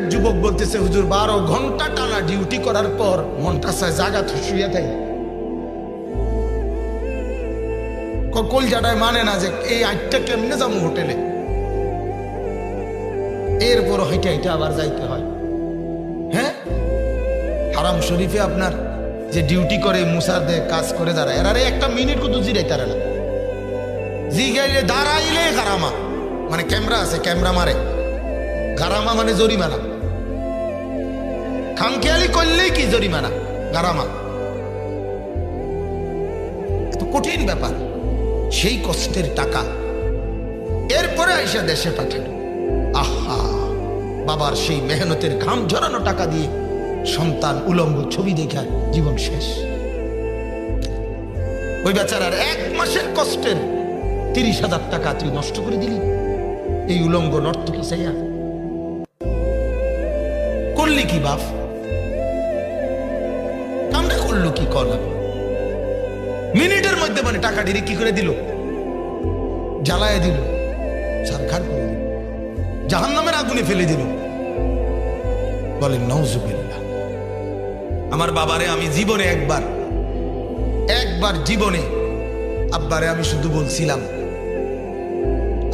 এক যুবক বলতেছে, হুজুর 12 ঘন্টা টানা ডিউটি করার পর মনটা চায় জাগা শুয়ে থাকি। কলজাটায় মানে না যে এই 8টা কেমনে যাবো হোটেলে, এরপর হেঁটে হেঁটে আবার যাইতে হয়। হ্যাঁ, হারাম শরীফে আপনার যে ডিউটি করে মুসার দে কাজ করে যারা, এরা একটা মিনিট কত জিরাই তারা না, জিগাইলে দাঁড়াইলে গারামা, মানে ক্যামেরা আছে ক্যামেরা মারে, গারামা মানে জরিমানা, খামখেয়ালি করলেই কি জরিমানা, গারামা। এত কঠিন ব্যাপার, সেই কষ্টের টাকা এরপরে আইসা দেশে পাঠালো। আহা, বাবার সেই মেহনতের ঘাম ঝরানো টাকা দিয়ে সন্তান উলঙ্গ ছবি দেখা জীবন শেষ। ওই বেচারার 1 মাসের কষ্টের 30,000 টাকা তুই নষ্ট করে দিলি এই উলঙ্গ নর্তকী চাইয়া। করলি কি বাপ, কামটা করলো কি করলাম? মিনিটের মধ্যে মানে টাকা ডিরে কি করে দিল, জ্বালায় দিল, ছারখার করে দিল, জাহান্নামের আগুনে ফেলে দিল। বলেন নাউজুবিল্লাহ। আমার বাবারে আমি জীবনে একবার জীবনে আব্বারে আমি শুধু বলছিলাম,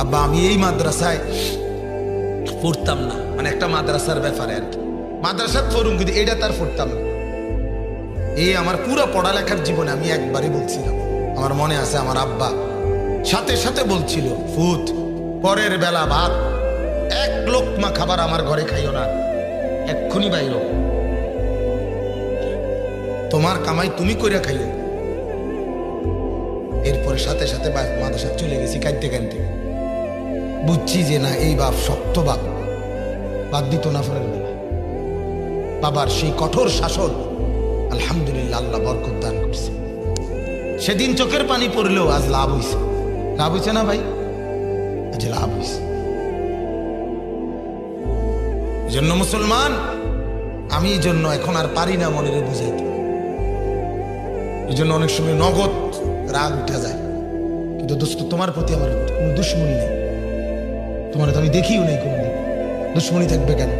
আব্বা আমি এই মাদ্রাসায় পড়তাম না, মানে একটা মাদ্রাসার ব্যাপারে আর কি, মাদ্রাসার ফরুম, কিন্তু এটা তার পড়তাম না। এই আমার পুরো পড়ালেখার জীবনে আমি একবারই বলছিলাম। আমার মনে আছে আমার আব্বা সাথে সাথে বলছিল, ফুত পরের বেলা ভাত 1 লোকমা খাবার আমার ঘরে খাইও না, এক্ষুনি বাইর, তোমার কামাই তুমি কইরা খাইও। এরপরে সাথে সাথে মাদ্রাসা চলে গেছি কাঁদতে কাঁদতে। বুঝছি যে না, এই বাপ শক্ত বাপ, বাদ দিত না পরের বেলা। বাবার সেই কঠোর শাসন আলহামদুলিল্লাহ আল্লাহ বরকত দান করছে। সেদিন চোখের পানি পড়লেও আজ লাভ হইছে। লাভ হইছে না ভাই? আজ লাভ হইছে। এই জন্য মুসলমান, আমি এই জন্য এখন আর পারি না মনের বুঝাইতে। এই জন্য অনেক সময় নগদ রাগ উঠে যায়, কিন্তু দোস্ত তোমার প্রতি আমার কোনো দুশ্মনী নেই, তোমার তো আমি দেখিও নেই কোনোদিন, দুশ্মনী থাকবে কেন?